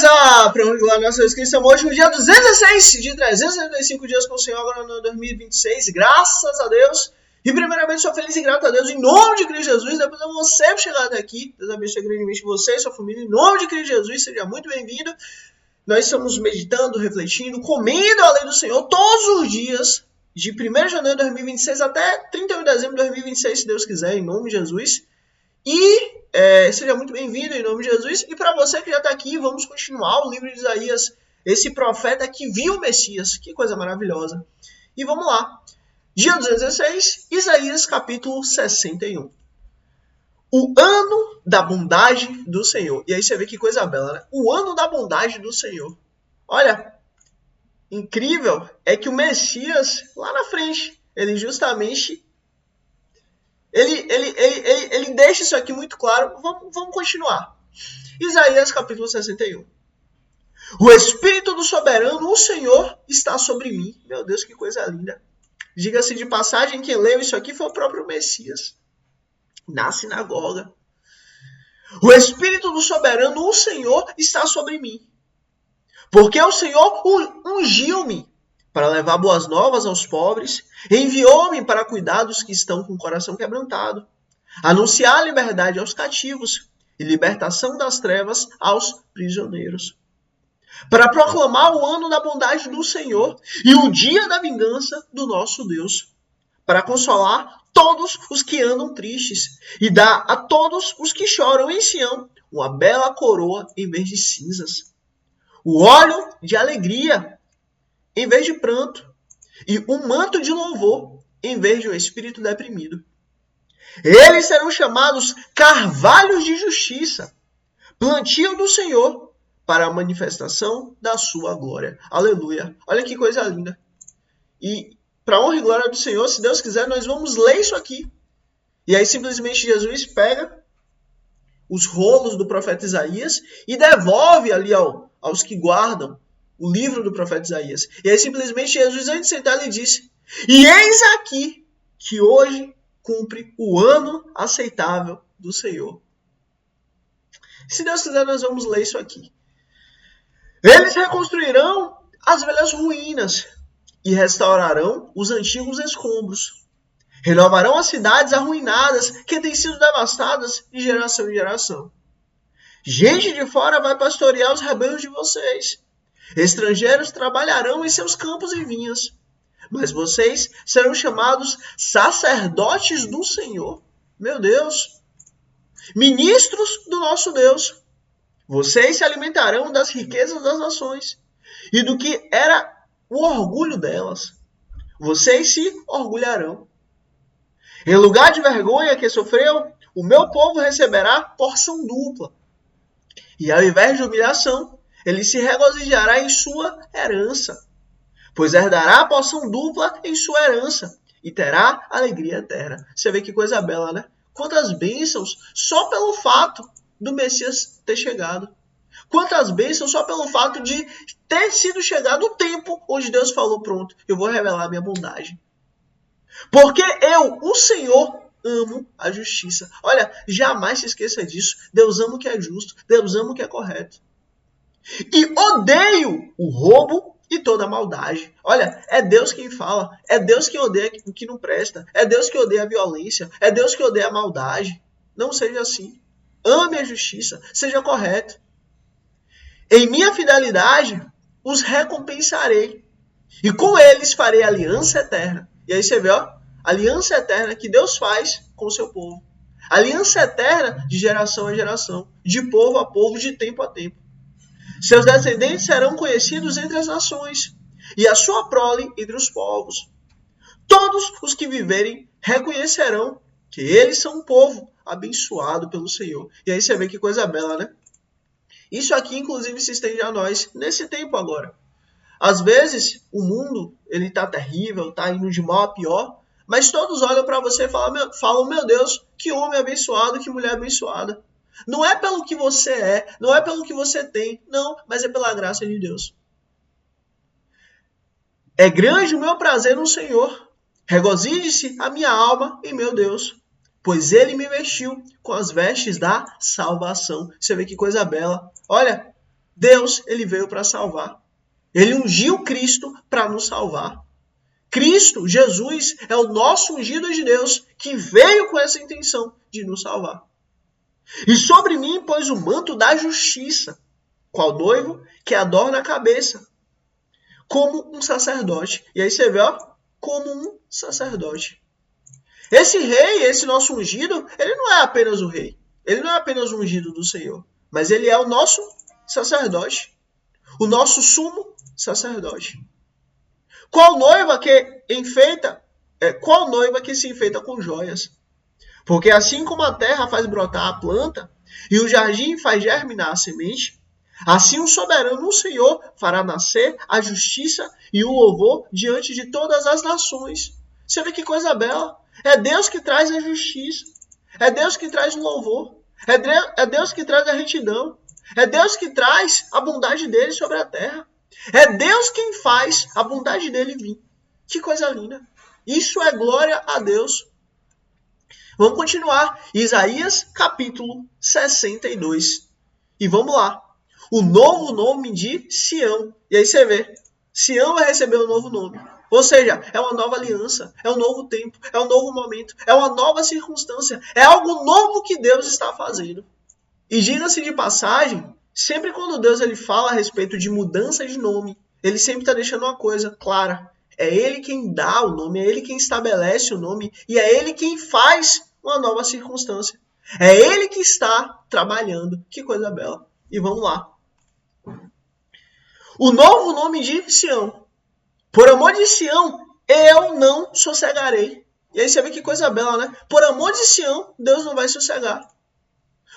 Beleza? Para regular nossa inscrição hoje no dia 216 de 365 dias com o Senhor, agora no 2026, graças a Deus. E primeiramente sou feliz e grato a Deus em nome de Cristo Jesus, depois a você por chegar até aqui. Deus abençoe grandemente você e sua família em nome de Cristo Jesus, seja muito bem-vindo. Nós estamos meditando, refletindo, comendo a lei do Senhor todos os dias, de 1 de janeiro de 2026 até 31 de dezembro de 2026, se Deus quiser, em nome de Jesus. E seja muito bem-vindo em nome de Jesus. E para você que já está aqui, vamos continuar o livro de Isaías, esse profeta que viu o Messias. Que coisa maravilhosa. E vamos lá. Dia 216, Isaías capítulo 61. O ano da bondade do Senhor. E aí você vê que coisa bela, né? O ano da bondade do Senhor. Olha, incrível é que o Messias, lá na frente, ele justamente... Ele deixa isso aqui muito claro. Vamos continuar. Isaías capítulo 61. O Espírito do Soberano, o Senhor, está sobre mim. Meu Deus, que coisa linda. Diga-se de passagem, quem leu isso aqui foi o próprio Messias. Na sinagoga. O Espírito do Soberano, o Senhor, está sobre mim. Porque o Senhor ungiu-me para levar boas novas aos pobres, enviou-me para cuidar dos que estão com o coração quebrantado, anunciar a liberdade aos cativos e libertação das trevas aos prisioneiros, para proclamar o ano da bondade do Senhor e o dia da vingança do nosso Deus, para consolar todos os que andam tristes e dar a todos os que choram em Sião uma bela coroa em vez de cinzas, o óleo de alegria em vez de pranto, e um manto de louvor, em vez de um espírito deprimido. Eles serão chamados carvalhos de justiça, plantio do Senhor, para a manifestação da sua glória. Aleluia. Olha que coisa linda. E para honra e glória do Senhor, se Deus quiser, nós vamos ler isso aqui. E aí simplesmente Jesus pega os rolos do profeta Isaías e devolve ali aos que guardam o livro do profeta Isaías. E aí simplesmente Jesus, antes de sentar, ele disse: e eis aqui que hoje cumpre o ano aceitável do Senhor. Se Deus quiser, nós vamos ler isso aqui. Eles reconstruirão as velhas ruínas e restaurarão os antigos escombros. Renovarão as cidades arruinadas que têm sido devastadas de geração em geração. Gente de fora vai pastorear os rebanhos de vocês. Estrangeiros trabalharão em seus campos e vinhas, mas vocês serão chamados sacerdotes do Senhor. Meu Deus! Ministros do nosso Deus. Vocês se alimentarão das riquezas das nações e do que era o orgulho delas. Vocês se orgulharão. Em lugar de vergonha que sofreu, o meu povo receberá porção dupla. E ao invés de humilhação, ele se regozijará em sua herança, pois herdará a porção dupla em sua herança e terá alegria eterna. Você vê que coisa bela, né? Quantas bênçãos só pelo fato do Messias ter chegado. Quantas bênçãos só pelo fato de ter sido chegado o tempo onde Deus falou: pronto, eu vou revelar minha bondade. Porque eu, o Senhor, amo a justiça. Olha, jamais se esqueça disso. Deus ama o que é justo. Deus ama o que é correto. E odeio o roubo e toda a maldade. Olha, é Deus quem fala. É Deus quem odeia o que não presta. É Deus que odeia a violência. É Deus que odeia a maldade. Não seja assim. Ame a justiça. Seja correto. Em minha fidelidade, os recompensarei. E com eles farei aliança eterna. E aí você vê, aliança eterna que Deus faz com o seu povo. Aliança eterna de geração a geração. De povo a povo, de tempo a tempo. Seus descendentes serão conhecidos entre as nações, e a sua prole entre os povos. Todos os que viverem reconhecerão que eles são um povo abençoado pelo Senhor. E aí você vê que coisa bela, né? Isso aqui, inclusive, se estende a nós nesse tempo agora. Às vezes, o mundo ele tá terrível, tá indo de mal a pior, mas todos olham para você e falam, meu Deus, que homem abençoado, que mulher abençoada. Não é pelo que você é, não é pelo que você tem, não, mas é pela graça de Deus. É grande o meu prazer no Senhor. Regozije-se a minha alma em meu Deus, pois ele me vestiu com as vestes da salvação. Você vê que coisa bela. Olha, Deus, ele veio para salvar. Ele ungiu Cristo para nos salvar. Cristo, Jesus, é o nosso ungido de Deus que veio com essa intenção de nos salvar. E sobre mim pôs o manto da justiça, qual noivo que adorna a cabeça, como um sacerdote. E aí você vê, ó, como um sacerdote. Esse rei, esse nosso ungido, ele não é apenas o rei. Ele não é apenas o ungido do Senhor. Mas ele é o nosso sacerdote. O nosso sumo sacerdote. Qual noiva que se enfeita com joias? Porque assim como a terra faz brotar a planta e o jardim faz germinar a semente, assim o soberano, o Senhor, fará nascer a justiça e o louvor diante de todas as nações. Você vê que coisa bela. É Deus que traz a justiça. É Deus que traz o louvor. É Deus que traz a retidão. É Deus que traz a bondade dele sobre a terra. É Deus quem faz a bondade dele vir. Que coisa linda. Isso é glória a Deus. Vamos continuar. Isaías capítulo 62. E vamos lá. O novo nome de Sião. E aí você vê. Sião vai receber um novo nome. Ou seja, é uma nova aliança. É um novo tempo. É um novo momento. É uma nova circunstância. É algo novo que Deus está fazendo. E diga-se de passagem, sempre quando Deus ele fala a respeito de mudança de nome, ele sempre está deixando uma coisa clara. É ele quem dá o nome, é ele quem estabelece o nome e é ele quem faz uma nova circunstância. É ele que está trabalhando. Que coisa bela. E vamos lá. O novo nome de Sião. Por amor de Sião, eu não sossegarei. E aí você vê que coisa bela, né? Por amor de Sião, Deus não vai sossegar.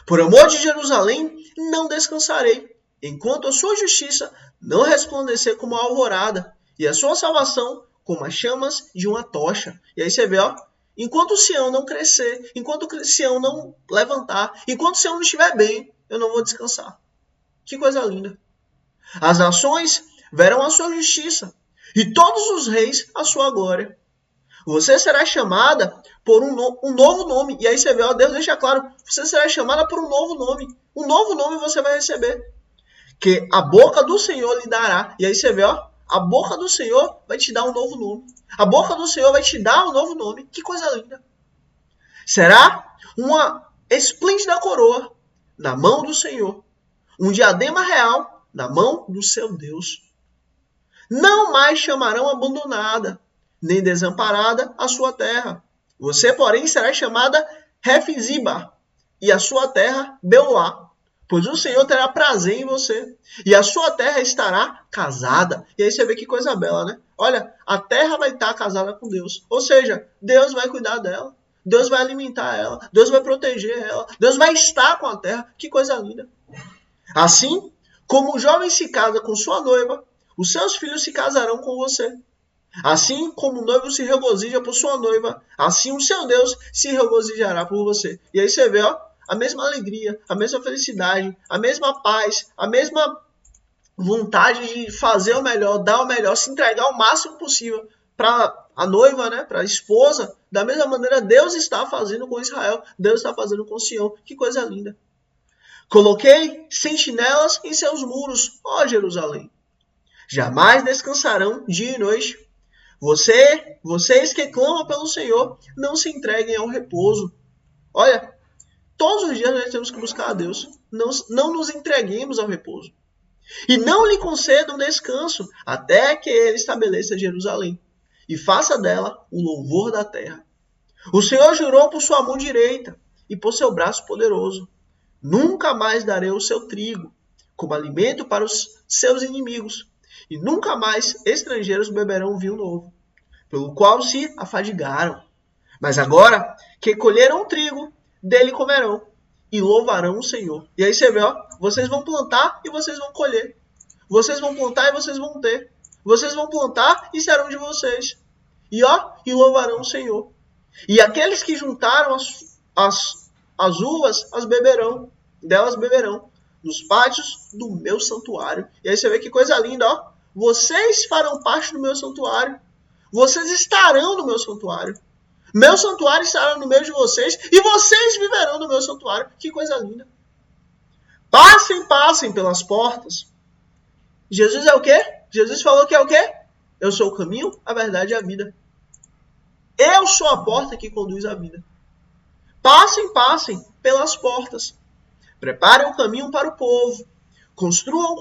Por amor de Jerusalém, não descansarei, enquanto a sua justiça não resplandecer como a alvorada, e a sua salvação como as chamas de uma tocha. E aí você vê, ó, enquanto o Sião não crescer, enquanto o Sião não levantar, enquanto o Sião não estiver bem, eu não vou descansar. Que coisa linda. As nações verão a sua justiça, e todos os reis a sua glória. Você será chamada por um novo nome. E aí você vê, ó, Deus deixa claro, você será chamada por um novo nome. Um novo nome você vai receber. Que a boca do Senhor lhe dará. E aí você vê, ó, a boca do Senhor vai te dar um novo nome. A boca do Senhor vai te dar um novo nome. Que coisa linda. Será uma esplêndida coroa na mão do Senhor. Um diadema real na mão do seu Deus. Não mais chamarão abandonada, nem desamparada a sua terra. Você, porém, será chamada Refiziba, e a sua terra Beuá, pois o Senhor terá prazer em você, e a sua terra estará casada. E aí você vê que coisa bela, né? Olha, a terra vai estar casada com Deus. Ou seja, Deus vai cuidar dela, Deus vai alimentar ela, Deus vai proteger ela, Deus vai estar com a terra. Que coisa linda. Assim, como o jovem se casa com sua noiva, os seus filhos se casarão com você. Assim como o noivo se regozija por sua noiva, assim o seu Deus se regozijará por você. E aí você vê, ó, a mesma alegria, a mesma felicidade, a mesma paz, a mesma vontade de fazer o melhor, dar o melhor, se entregar o máximo possível para a noiva, né, para a esposa. Da mesma maneira, Deus está fazendo com Israel, Deus está fazendo com Sião. Que coisa linda. Coloquei sentinelas em seus muros, ó Jerusalém. Jamais descansarão dia e noite. Vocês que clamam pelo Senhor, não se entreguem ao repouso. Olha, todos os dias nós temos que buscar a Deus. Não nos entreguemos ao repouso. E não lhe concedam descanso, até que ele estabeleça Jerusalém e faça dela o louvor da terra. O Senhor jurou por sua mão direita e por seu braço poderoso. Nunca mais darei o seu trigo como alimento para os seus inimigos. E nunca mais estrangeiros beberão vinho novo, pelo qual se afadigaram. Mas agora que colheram o trigo, dele comerão e louvarão o Senhor. E aí você vê, ó, vocês vão plantar e vocês vão colher. Vocês vão plantar e vocês vão ter. Vocês vão plantar e serão de vocês. E louvarão o Senhor. E aqueles que juntaram as uvas, delas beberão, nos pátios do meu santuário. E aí você vê que coisa linda, ó. Vocês farão parte do meu santuário. Vocês estarão no meu santuário. Meu santuário estará no meio de vocês e vocês viverão no meu santuário. Que coisa linda. Passem pelas portas Jesus é o quê? Jesus falou que é o quê? Eu sou o caminho, a verdade e a vida. Eu sou a porta que conduz à vida. Passem pelas portas. Preparem o caminho para o povo. Construam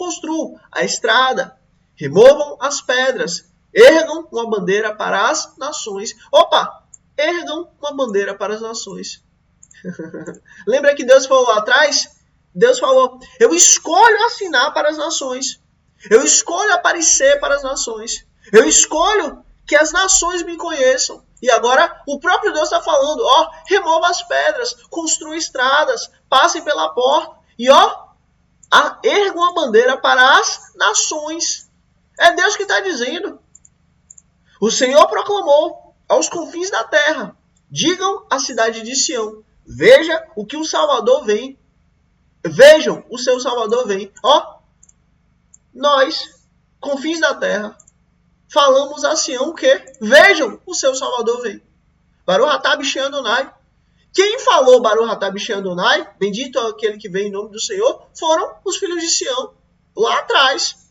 a estrada. Removam as pedras. Ergam uma bandeira para as nações. Opa! Ergam uma bandeira para as nações. Lembra que Deus falou lá atrás? Deus falou, eu escolho assinar para as nações. Eu escolho aparecer para as nações. Eu escolho que as nações me conheçam. E agora o próprio Deus está falando, ó, remova as pedras, construa estradas, passem pela porta e ó, ergam a bandeira para as nações. É Deus que está dizendo. O Senhor proclamou aos confins da terra, digam à cidade de Sião, veja o que o Salvador vem. Vejam, o seu Salvador vem. Ó, nós, confins da terra, falamos a Sião que vejam, o seu Salvador vem. Baruch atah b'shem Adonai. Quem falou Baruch atah b'shem Adonai, bendito é aquele que vem em nome do Senhor, foram os filhos de Sião, lá atrás.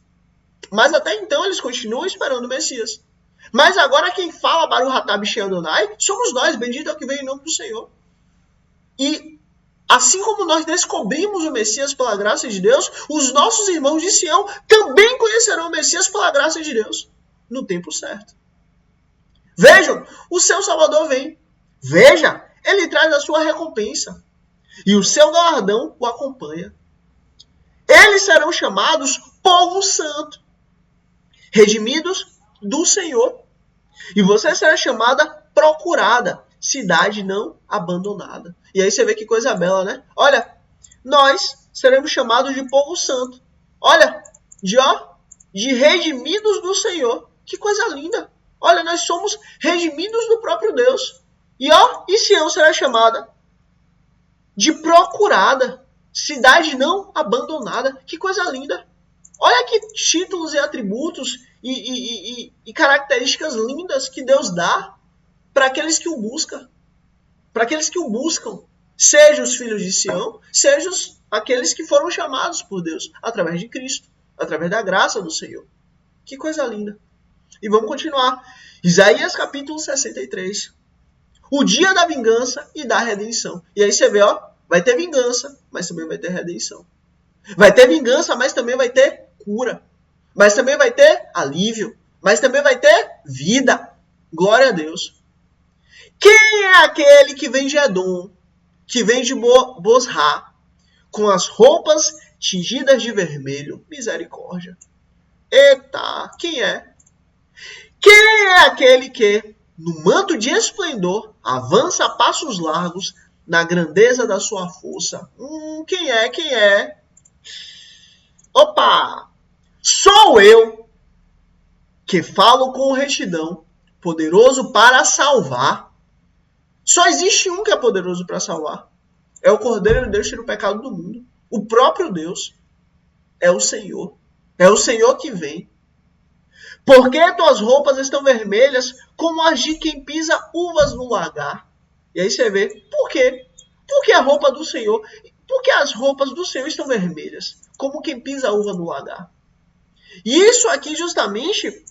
Mas até então eles continuam esperando o Messias. Mas agora quem fala Baruch atah b'shem Adonai somos nós, bendito é o que vem em nome do Senhor. E assim como nós descobrimos o Messias pela graça de Deus, os nossos irmãos de Sião também conhecerão o Messias pela graça de Deus, no tempo certo. Vejam, o seu Salvador vem. Veja, ele traz a sua recompensa. E o seu galardão o acompanha. Eles serão chamados povo santo, redimidos do Senhor. E você será chamada procurada, cidade não abandonada. E aí você vê que coisa bela, né? Olha, nós seremos chamados de povo santo. Olha, de redimidos do Senhor. Que coisa linda. Olha, nós somos redimidos do próprio Deus. E Sião será chamada de procurada, cidade não abandonada. Que coisa linda. Olha que títulos e atributos e características lindas que Deus dá para aqueles que o buscam. Para aqueles que o buscam. Seja os filhos de Sião, seja aqueles que foram chamados por Deus através de Cristo, através da graça do Senhor. Que coisa linda. E vamos continuar. Isaías capítulo 63. O dia da vingança e da redenção. E aí você vê, vai ter vingança, mas também vai ter redenção. Vai ter vingança, mas também vai ter cura. Mas também vai ter alívio. Mas também vai ter vida. Glória a Deus. Quem é aquele que vem de Edom, que vem de Bosra, com as roupas tingidas de vermelho? Misericórdia. Eita, quem é? Quem é aquele que, no manto de esplendor, avança a passos largos na grandeza da sua força? Quem é? Quem é? Opa! Sou eu que falo com retidão, poderoso para salvar. Só existe um que é poderoso para salvar. É o Cordeiro de Deus que tira o pecado do mundo. O próprio Deus é o Senhor. É o Senhor que vem. Por que tuas roupas estão vermelhas como as de quem pisa uvas no lagar? E aí você vê, por quê? Por que a roupa do Senhor? Por que as roupas do Senhor estão vermelhas? Como quem pisa uva no lagar. E isso aqui justamente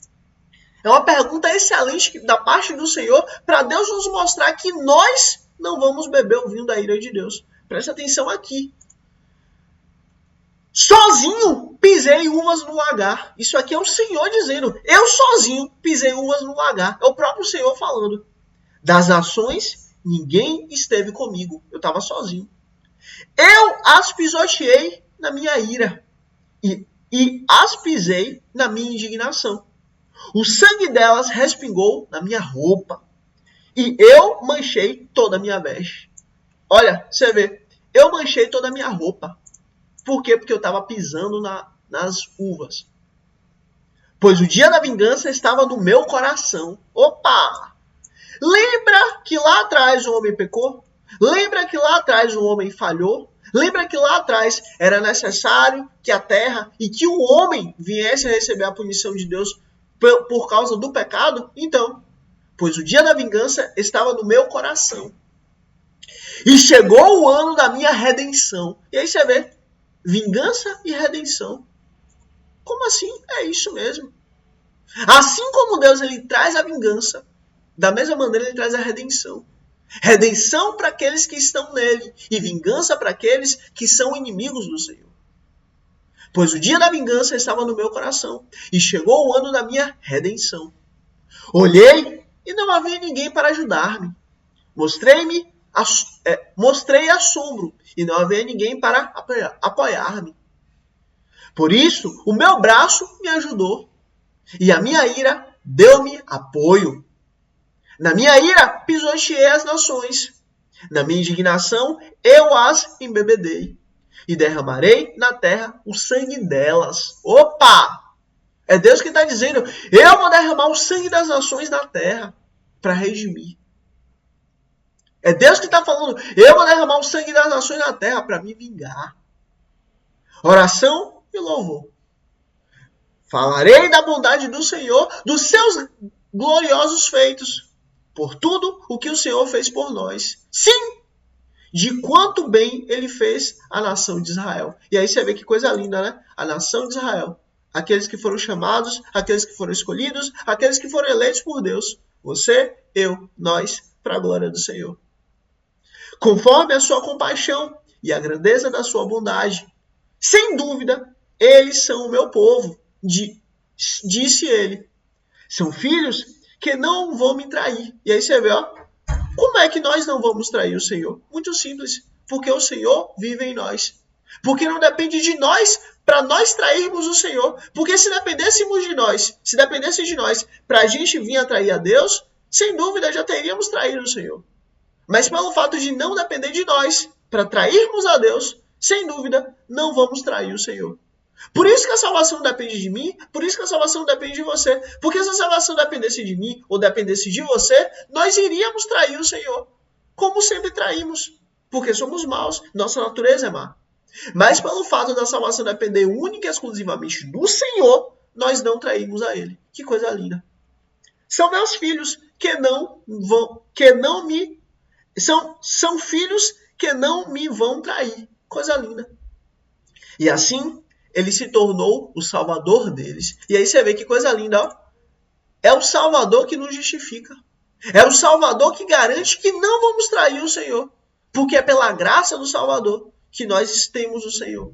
é uma pergunta excelente da parte do Senhor para Deus nos mostrar que nós não vamos beber o vinho da ira de Deus. Presta atenção aqui. Sozinho pisei uvas no lagar. Isso aqui é o Senhor dizendo. Eu sozinho pisei uvas no lagar. É o próprio Senhor falando. Das nações, ninguém esteve comigo. Eu estava sozinho. Eu as pisoteei na minha ira. E as pisei na minha indignação. O sangue delas respingou na minha roupa. E eu manchei toda a minha veste. Olha, você vê. Eu manchei toda a minha roupa. Por quê? Porque eu estava pisando nas uvas. Pois o dia da vingança estava no meu coração. Opa! Lembra que lá atrás o homem pecou? Lembra que lá atrás o homem falhou? Lembra que lá atrás era necessário que a terra e que o homem viesse a receber a punição de Deus por causa do pecado? Então, pois o dia da vingança estava no meu coração. E chegou o ano da minha redenção. E aí você vê, vingança e redenção. Como assim? É isso mesmo. Assim como Deus ele traz a vingança, da mesma maneira ele traz a redenção. Redenção para aqueles que estão nele e vingança para aqueles que são inimigos do Senhor. Pois o dia da vingança estava no meu coração e chegou o ano da minha redenção. Olhei e não havia ninguém para ajudar-me. Mostrei assombro e não havia ninguém para apoiar-me. Por isso, o meu braço me ajudou e a minha ira deu-me apoio. Na minha ira, pisoteei as nações. Na minha indignação, eu as embebedei. E derramarei na terra o sangue delas. Opa! É Deus que está dizendo, eu vou derramar o sangue das nações na terra para redimir. É Deus que está falando, eu vou derramar o sangue das nações na terra para me vingar. Oração e louvor. Falarei da bondade do Senhor, dos seus gloriosos feitos, por tudo o que o Senhor fez por nós. Sim, de quanto bem ele fez a nação de Israel. E aí você vê que coisa linda, né? A nação de Israel. Aqueles que foram chamados, aqueles que foram escolhidos, aqueles que foram eleitos por Deus. Você, eu, nós, para a glória do Senhor. Conforme a sua compaixão e a grandeza da sua bondade. Sem dúvida, eles são o meu povo, disse ele. São filhos que não vão me trair. E aí você vê, ó, como é que nós não vamos trair o Senhor? Muito simples, porque o Senhor vive em nós. Porque não depende de nós para nós trairmos o Senhor. Porque se dependêssemos de nós, para a gente vir a trair a Deus, sem dúvida já teríamos traído o Senhor. Mas pelo fato de não depender de nós para trairmos a Deus, sem dúvida, não vamos trair o Senhor. Por isso que a salvação depende de mim, por isso que a salvação depende de você. Porque se a salvação dependesse de mim ou dependesse de você, nós iríamos trair o Senhor. Como sempre traímos. Porque somos maus, nossa natureza é má. Mas pelo fato da salvação depender única e exclusivamente do Senhor, nós não traímos a Ele. Que coisa linda. São meus filhos são filhos que não me vão trair. Coisa linda. E assim, ele se tornou o Salvador deles. E aí você vê que coisa linda, ó. É o Salvador que nos justifica. É o Salvador que garante que não vamos trair o Senhor. Porque é pela graça do Salvador que nós temos o Senhor.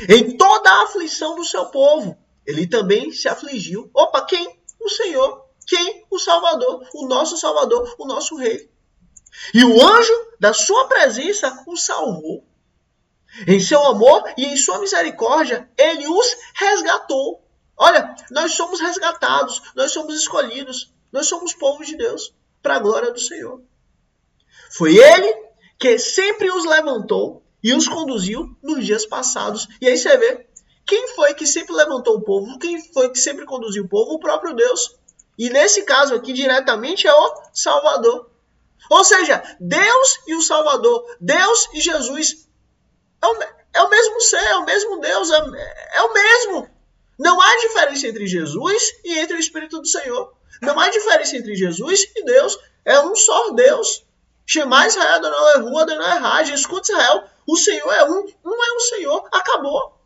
Em toda a aflição do seu povo, ele também se afligiu. Opa, quem? O Senhor. Quem? O Salvador. O nosso Rei. E o anjo da sua presença o salvou. Em seu amor e em sua misericórdia, ele os resgatou. Olha, nós somos resgatados, nós somos escolhidos, nós somos povo de Deus, para a glória do Senhor. Foi ele que sempre os levantou e os conduziu nos dias passados. E aí você vê, quem foi que sempre levantou o povo? Quem foi que sempre conduziu o povo? O próprio Deus. E nesse caso aqui, diretamente, é o Salvador. Ou seja, Deus e o Salvador, Deus e Jesus, é o mesmo ser, é o mesmo Deus, é o mesmo. Não há diferença entre Jesus e entre o Espírito do Senhor. Não há diferença entre Jesus e Deus. É um só Deus. Shema Israel, Adonai Elohim, Adonai Echad. Escuta Israel, o Senhor é um é o Senhor. Acabou.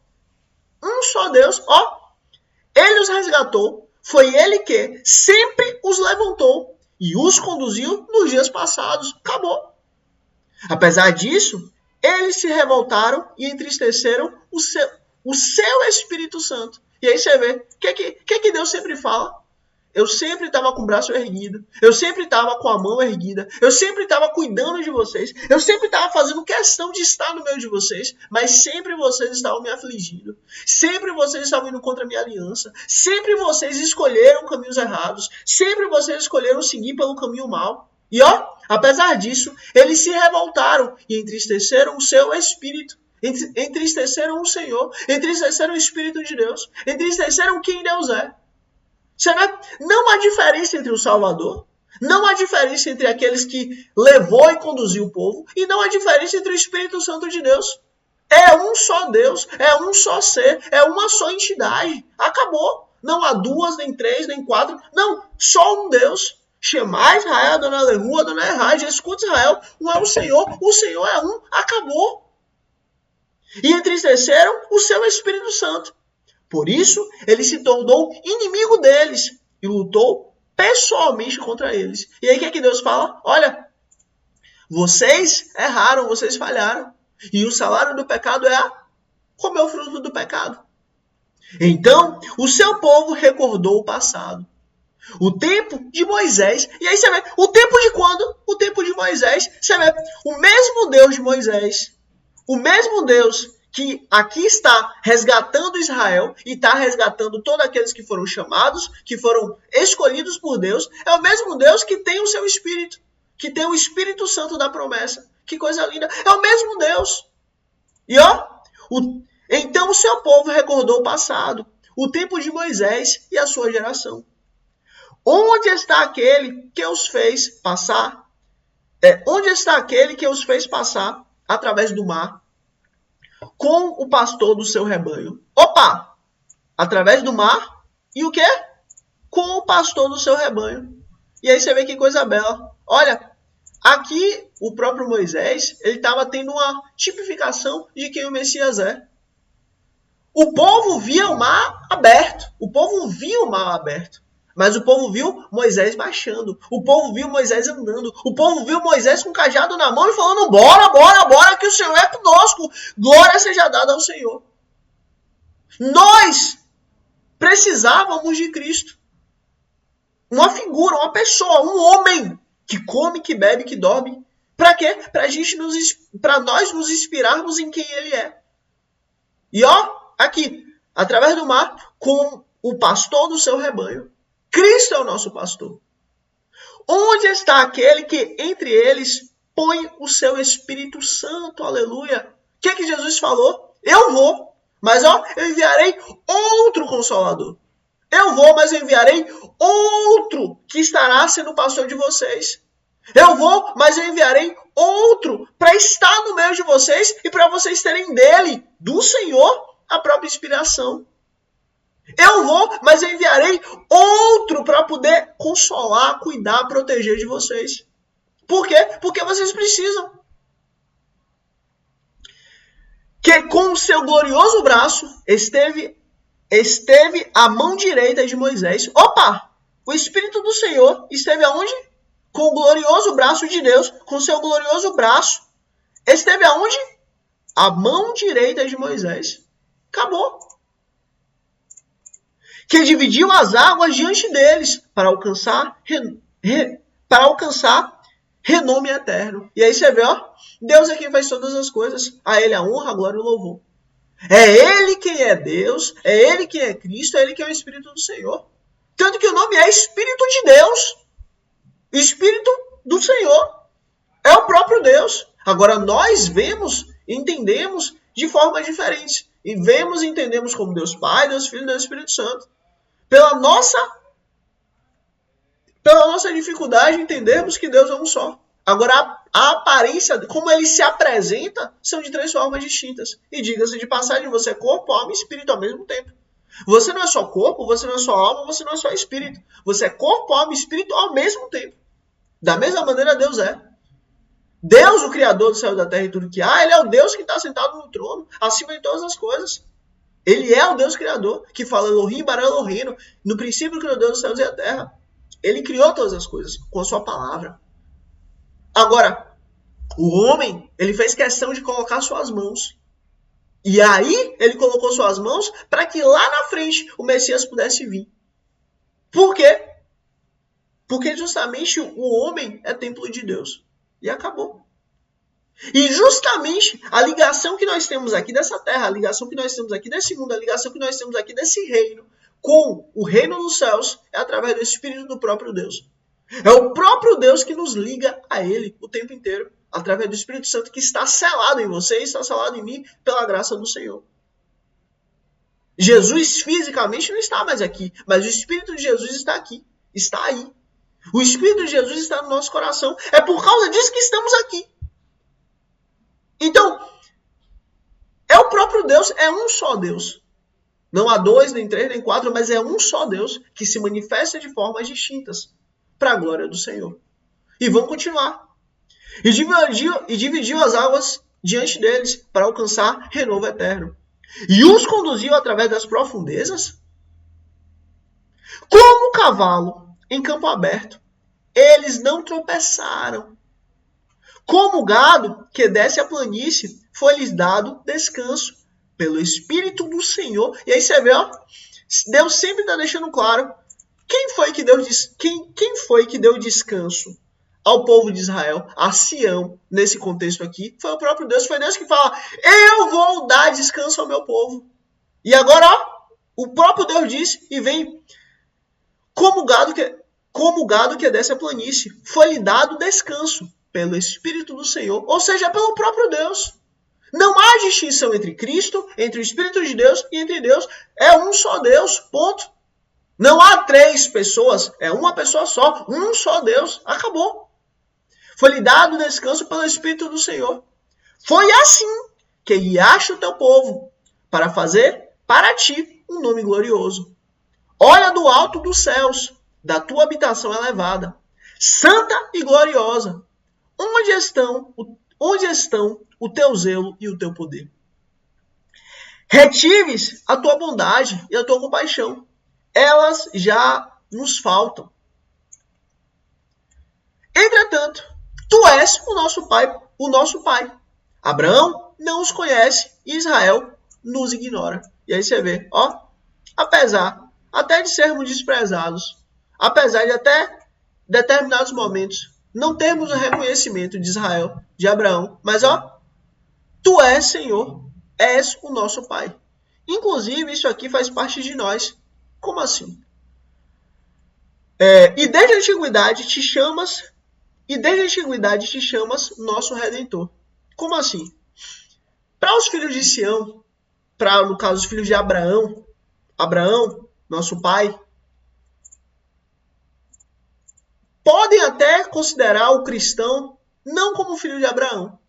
Um só Deus. Ó, ele os resgatou. Foi ele que sempre os levantou e os conduziu nos dias passados. Acabou. Apesar disso, eles se revoltaram e entristeceram o seu Espírito Santo. E aí você vê, o que Deus sempre fala? Eu sempre estava com o braço erguido, eu sempre estava com a mão erguida, eu sempre estava cuidando de vocês, eu sempre estava fazendo questão de estar no meio de vocês, mas sempre vocês estavam me afligindo, sempre vocês estavam indo contra a minha aliança, sempre vocês escolheram caminhos errados, sempre vocês escolheram seguir pelo caminho mau. E ó, apesar disso, eles se revoltaram e entristeceram o seu espírito. Entristeceram o Senhor, entristeceram o Espírito de Deus, entristeceram quem Deus é. Você vê? Não há diferença entre o Salvador, não há diferença entre aqueles que levou e conduziu o povo, e não há diferença entre o Espírito Santo de Deus. É um só Deus, é um só ser, é uma só entidade. Acabou. Não há duas, nem três, nem quatro. Não, só um Deus. Shema Israel, Adonai Elohim, Adonai Echad. Escuta Israel, um é o Senhor é um. Acabou. E entristeceram o seu Espírito Santo. Por isso, ele se tornou inimigo deles e lutou pessoalmente contra eles. E aí o que é que Deus fala? Olha, vocês erraram, vocês falharam. E o salário do pecado é comer o fruto do pecado. Então, o seu povo recordou o passado. O tempo de Moisés. E aí você vê, o tempo de quando? O tempo de Moisés. Você vê, o mesmo Deus de Moisés, o mesmo Deus que aqui está resgatando Israel e está resgatando todos aqueles que foram chamados, que foram escolhidos por Deus, é o mesmo Deus que tem o seu Espírito, que tem o Espírito Santo da promessa. Que coisa linda. É o mesmo Deus. E ó, então o seu povo recordou o passado, o tempo de Moisés e a sua geração. Onde está aquele que os fez passar? Onde está aquele que os fez passar através do mar com o pastor do seu rebanho? Opa! Através do mar e o quê? Com o pastor do seu rebanho. E aí você vê que coisa bela. Olha, aqui o próprio Moisés, ele estava tendo uma tipificação de quem o Messias é. O povo via o mar aberto. O povo via o mar aberto. Mas o povo viu Moisés baixando. O povo viu Moisés andando. O povo viu Moisés com o cajado na mão e falando, bora, bora, bora, que o Senhor é conosco. Glória seja dada ao Senhor. Nós precisávamos de Cristo. Uma figura, uma pessoa, um homem que come, que bebe, que dorme. Para quê? Para nós nos inspirarmos em quem Ele é. E ó, aqui, através do mar, com o pastor do seu rebanho. Cristo é o nosso pastor. Onde está aquele que entre eles põe o seu Espírito Santo? Aleluia. O que é que Jesus falou? Eu vou, mas ó, eu enviarei outro Consolador. Eu vou, mas eu enviarei outro que estará sendo pastor de vocês. Eu vou, mas eu enviarei outro para estar no meio de vocês e para vocês terem dele, do Senhor, a própria inspiração. Eu vou, mas eu enviarei outro para poder consolar, cuidar, proteger de vocês. Por quê? Porque vocês precisam. Que com o seu glorioso braço esteve a mão direita de Moisés. Opa! O Espírito do Senhor esteve aonde? Com o glorioso braço de Deus, com o seu glorioso braço. Esteve aonde? A mão direita de Moisés. Acabou. Que dividiu as águas diante deles para alcançar renome eterno. E aí você vê, ó, Deus é quem faz todas as coisas. A Ele a honra, a glória e o louvor. É Ele quem é Deus, é Ele quem é Cristo, é Ele quem é o Espírito do Senhor. Tanto que o nome é Espírito de Deus. Espírito do Senhor. É o próprio Deus. Agora nós vemos, entendemos de formas diferentes. E vemos e entendemos como Deus Pai, Deus Filho e Deus Espírito Santo. Pela nossa dificuldade, entendemos que Deus é um só. Agora, a aparência, como ele se apresenta, são de 3 formas distintas. E diga-se de passagem, você é corpo, alma e espírito ao mesmo tempo. Você não é só corpo, você não é só alma, você não é só espírito. Você é corpo, alma e espírito ao mesmo tempo. Da mesma maneira, Deus é. Deus, o Criador do céu e da terra e tudo que há, Ele é o Deus que está sentado no trono, acima de todas as coisas. Ele é o Deus Criador, que fala Elohim, bara Elohim, no princípio criou Deus dos céus e a terra. Ele criou todas as coisas com a sua palavra. Agora, o homem, ele fez questão de colocar suas mãos. E aí, ele colocou suas mãos para que lá na frente o Messias pudesse vir. Por quê? Porque justamente o homem é templo de Deus. E acabou. E justamente a ligação que nós temos aqui dessa terra, a ligação que nós temos aqui desse mundo, a ligação que nós temos aqui desse reino, com o reino dos céus, é através do Espírito do próprio Deus. É o próprio Deus que nos liga a Ele o tempo inteiro, através do Espírito Santo que está selado em você e está selado em mim pela graça do Senhor. Jesus fisicamente não está mais aqui, mas o Espírito de Jesus está aqui, está aí. O Espírito de Jesus está no nosso coração. É por causa disso que estamos aqui. Então, é o próprio Deus, é um só Deus. Não há 2, nem 3, nem 4, mas é um só Deus que se manifesta de formas distintas para a glória do Senhor. E vamos continuar. E dividiu as águas diante deles para alcançar renovo eterno. e os conduziu através das profundezas? Como o cavalo em campo aberto, eles não tropeçaram. Como o gado que desce a planície, foi-lhes dado descanso pelo Espírito do Senhor. E aí você vê, ó, Deus sempre está deixando claro quem foi que deu descanso ao povo de Israel, a Sião, nesse contexto aqui. Foi o próprio Deus, foi Deus que fala, eu vou dar descanso ao meu povo. E agora, ó, o próprio Deus diz e vem como o gado que desce a planície, foi-lhe dado descanso pelo Espírito do Senhor, ou seja, pelo próprio Deus. Não há distinção entre Cristo, entre o Espírito de Deus e entre Deus. É um só Deus, ponto. Não há três pessoas, é uma pessoa só, um só Deus, acabou. Foi-lhe dado descanso pelo Espírito do Senhor. Foi assim que guiaste o teu povo, para fazer para ti um nome glorioso. Olha do alto dos céus, da tua habitação elevada, santa e gloriosa. Onde estão o teu zelo e o teu poder? Retives a tua bondade e a tua compaixão. Elas já nos faltam. Entretanto, tu és o nosso pai. Abraão não os conhece e Israel nos ignora. E aí você vê, ó, apesar até de sermos desprezados, apesar de até determinados momentos não termos o reconhecimento de Israel, de Abraão, mas ó, tu és Senhor, és o nosso Pai. Inclusive, isso aqui faz parte de nós. Como assim? E desde a antiguidade te chamas nosso Redentor. Como assim? Para os filhos de Sião, para, no caso, os filhos de Abraão, nosso pai, podem até considerar o cristão não como filho de Abraão.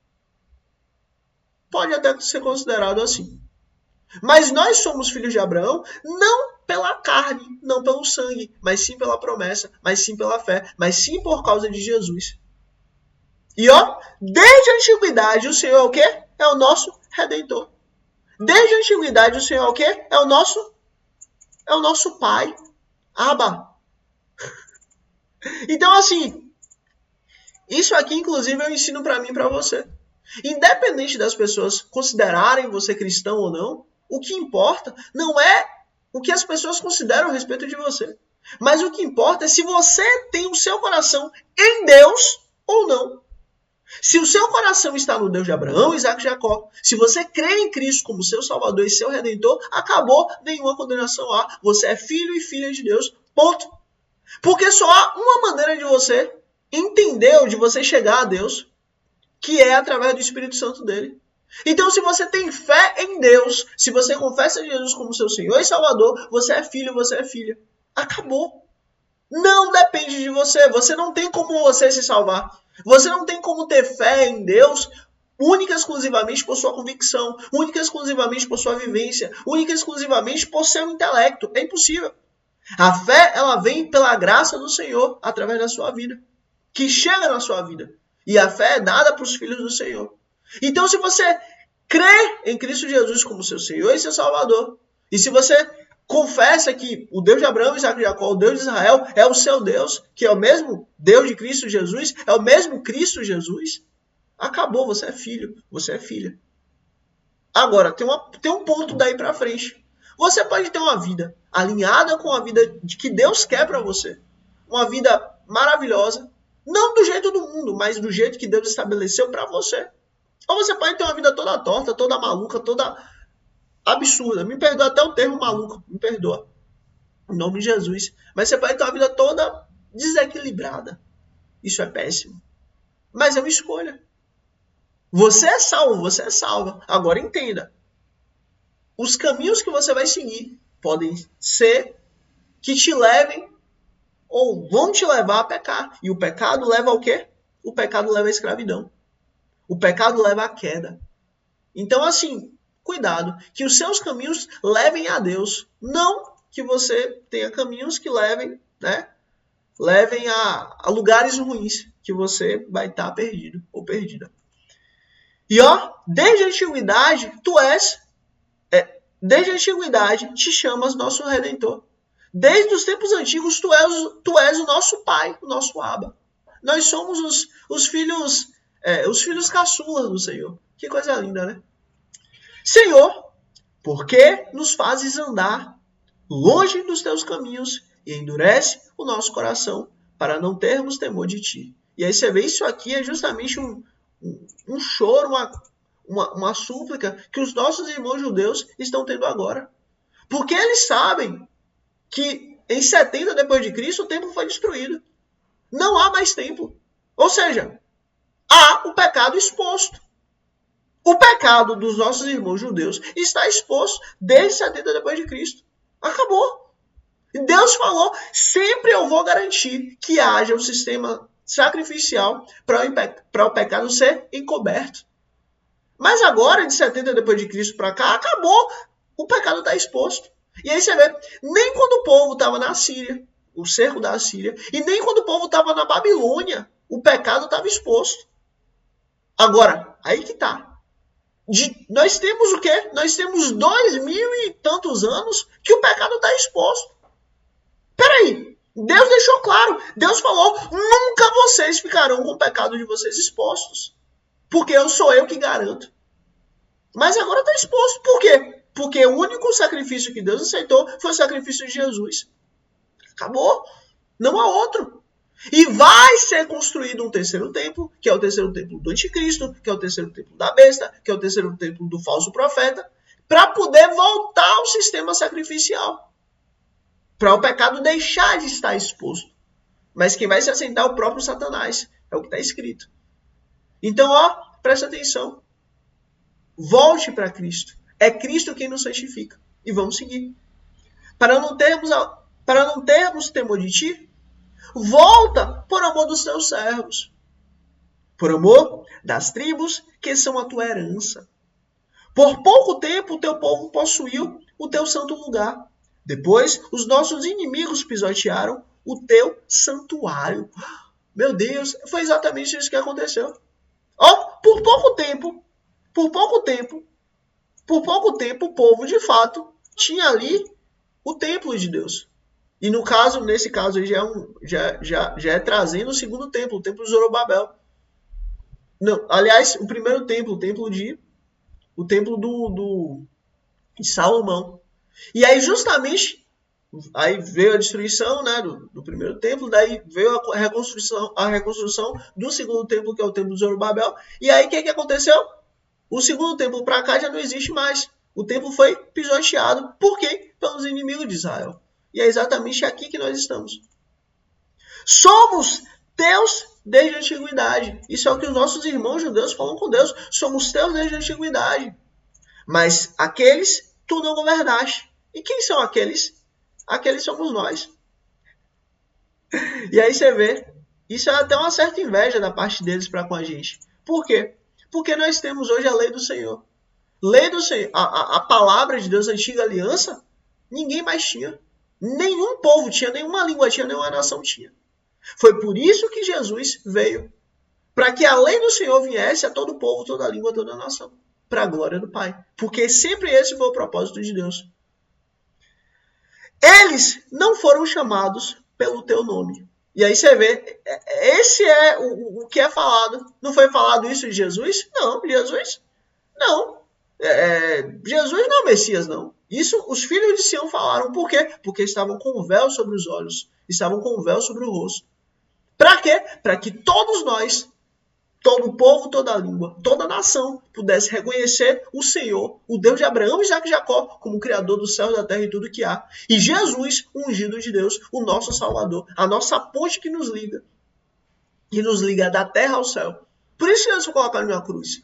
Pode até ser considerado assim. Mas nós somos filhos de Abraão não pela carne, não pelo sangue, mas sim pela promessa, mas sim pela fé, mas sim por causa de Jesus. E ó, desde a antiguidade o Senhor é o quê? É o nosso Redentor. Desde a antiguidade o Senhor é o quê? É o nosso Pai. Abba. Então, assim, isso aqui, inclusive, eu ensino para mim e para você. Independente das pessoas considerarem você cristão ou não, o que importa não é o que as pessoas consideram a respeito de você. Mas o que importa é se você tem o seu coração em Deus ou não. Se o seu coração está no Deus de Abraão, Isaac e Jacó, se você crê em Cristo como seu Salvador e seu Redentor, acabou, nenhuma condenação há. Você é filho e filha de Deus, ponto. Porque só há uma maneira de você entender, de você chegar a Deus, que é através do Espírito Santo dele. Então, se você tem fé em Deus, se você confessa Jesus como seu Senhor e Salvador, você é filho, você é filha. Acabou. Não depende de você. Você não tem como você se salvar. Você não tem como ter fé em Deus única e exclusivamente por sua convicção, única e exclusivamente por sua vivência, única e exclusivamente por seu intelecto. É impossível. A fé, ela vem pela graça do Senhor através da sua vida, que chega na sua vida. E a fé é dada para os filhos do Senhor. Então, se você crê em Cristo Jesus como seu Senhor e seu Salvador, e se você confessa que o Deus de Abraão, Isaac e Jacó, o Deus de Israel, é o seu Deus, que é o mesmo Deus de Cristo Jesus, é o mesmo Cristo Jesus, acabou, você é filho, você é filha. Agora, tem um ponto daí para frente. Você pode ter uma vida alinhada com a vida que Deus quer para você. Uma vida maravilhosa. Não do jeito do mundo, mas do jeito que Deus estabeleceu para você. Ou você pode ter uma vida toda torta, toda maluca, toda absurda. Me perdoa até o termo maluco. Me perdoa. Em nome de Jesus. Mas você pode ter uma vida toda desequilibrada. Isso é péssimo. Mas é uma escolha. Você é salvo, você é salva. Agora entenda. Os caminhos que você vai seguir podem ser que te levem ou vão te levar a pecar. E o pecado leva ao quê? O pecado leva à escravidão. O pecado leva à queda. Então, assim, cuidado. Que os seus caminhos levem a Deus. Não que você tenha caminhos que levem a lugares ruins. Que você vai estar perdido ou perdida. E ó, desde a antiguidade, tu és desde a antiguidade, te chamas nosso Redentor. Desde os tempos antigos, tu és o nosso Pai, o nosso Abba. Nós somos os filhos caçulas do Senhor. Que coisa linda, né? Senhor, por que nos fazes andar longe dos teus caminhos e endurece o nosso coração para não termos temor de ti? E aí você vê, isso aqui é justamente um choro, uma súplica que os nossos irmãos judeus estão tendo agora. Porque eles sabem que em 70 depois de Cristo o templo foi destruído. Não há mais templo. Ou seja, há o pecado exposto. O pecado dos nossos irmãos judeus está exposto desde 70 depois de Cristo. Acabou. E Deus falou, sempre eu vou garantir que haja um sistema sacrificial para o pecado ser encoberto. Mas agora, de 70 depois de Cristo para cá, acabou. O pecado está exposto. E aí você vê, nem quando o povo estava na Síria, o cerco da Síria, e nem quando o povo estava na Babilônia, o pecado estava exposto. Agora, aí que está. Nós temos o quê? Nós temos 2000 e tantos anos que o pecado está exposto. Peraí, Deus deixou claro. Deus falou, nunca vocês ficarão com o pecado de vocês expostos. Porque sou eu que garanto. Mas agora está exposto. Por quê? Porque o único sacrifício que Deus aceitou foi o sacrifício de Jesus. Acabou. Não há outro. E vai ser construído um terceiro templo, que é o terceiro templo do anticristo, que é o terceiro templo da besta, que é o terceiro templo do falso profeta, para poder voltar ao sistema sacrificial. Para o pecado deixar de estar exposto. Mas quem vai se assentar é o próprio Satanás. É o que está escrito. Então, presta atenção. Volte para Cristo. É Cristo quem nos santifica. E vamos seguir. Para não termos temor de ti, volta por amor dos teus servos. Por amor das tribos que são a tua herança. Por pouco tempo o teu povo possuiu o teu santo lugar. Depois os nossos inimigos pisotearam o teu santuário. Meu Deus, foi exatamente isso que aconteceu. Por pouco tempo, o povo, de fato, tinha ali o templo de Deus. E nesse caso, já é trazendo o segundo templo, o templo de Zorobabel. Não, aliás, o primeiro templo, o templo de Salomão. E aí, justamente, aí veio a destruição, né, do primeiro templo, daí veio a reconstrução do segundo templo, que é o templo de Zorobabel. E aí, o que aconteceu? O segundo templo para cá já não existe mais. O templo foi pisoteado. Por quê? Pelos inimigos de Israel. E é exatamente aqui que nós estamos. Somos teus desde a antiguidade. Isso é o que os nossos irmãos judeus falam com Deus. Somos teus desde a antiguidade. Mas aqueles tu não governaste. E quem são aqueles? Aqueles somos nós. E aí você vê, isso é até uma certa inveja da parte deles para com a gente. Por quê? Porque nós temos hoje a lei do Senhor. Lei do Senhor, a palavra de Deus, a antiga aliança, ninguém mais tinha. Nenhum povo tinha, nenhuma língua tinha, nenhuma nação tinha. Foi por isso que Jesus veio. Para que a lei do Senhor viesse a todo povo, toda língua, toda nação. Para a glória do Pai. Porque sempre esse foi o propósito de Deus. Eles não foram chamados pelo teu nome. E aí você vê, esse é o que é falado. Não foi falado isso de Jesus? Não, Jesus não. Jesus não é o Messias, não. Isso os filhos de Sião falaram. Por quê? Porque estavam com o véu sobre os olhos. Estavam com o véu sobre o rosto. Para quê? Para que todos nós, todo o povo, toda a língua, toda a nação pudesse reconhecer o Senhor, o Deus de Abraão, Isaque e Jacó, como Criador do céu, da terra e tudo que há. E Jesus, o ungido de Deus, o nosso Salvador, a nossa ponte que nos liga da terra ao céu. Por isso que Deus foi colocado na cruz.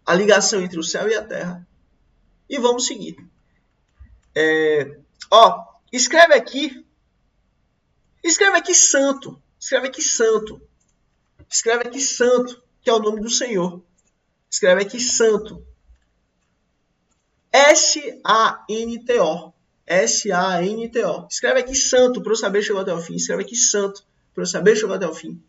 A ligação entre o céu e a terra. E vamos seguir. Escreve aqui santo. Escreve aqui santo. Escreve aqui santo, que é o nome do Senhor. Escreve aqui santo. S-A-N-T-O. S-A-N-T-O. Escreve aqui santo para eu saber que chegou até o fim. Escreve aqui santo para eu saber que chegou até o fim.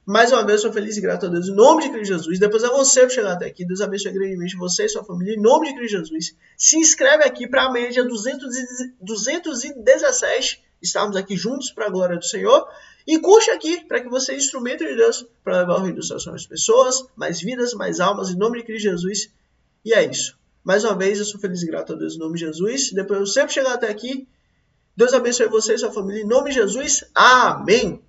Mais uma vez, eu sou feliz e grato a Deus em nome de Cristo Jesus. Depois é você por chegar até aqui. Deus abençoe grandemente você e sua família em nome de Cristo Jesus. Se inscreve aqui para amanhã, dia 217. Estarmos aqui juntos para a glória do Senhor. E curte aqui para que você seja instrumento de Deus para levar o reino dos céus para mais pessoas, mais vidas, mais almas em nome de Cristo Jesus. E é isso. Mais uma vez, eu sou feliz e grato a Deus em nome de Jesus. Depois eu sempre chegar até aqui. Deus abençoe você e sua família em nome de Jesus. Amém.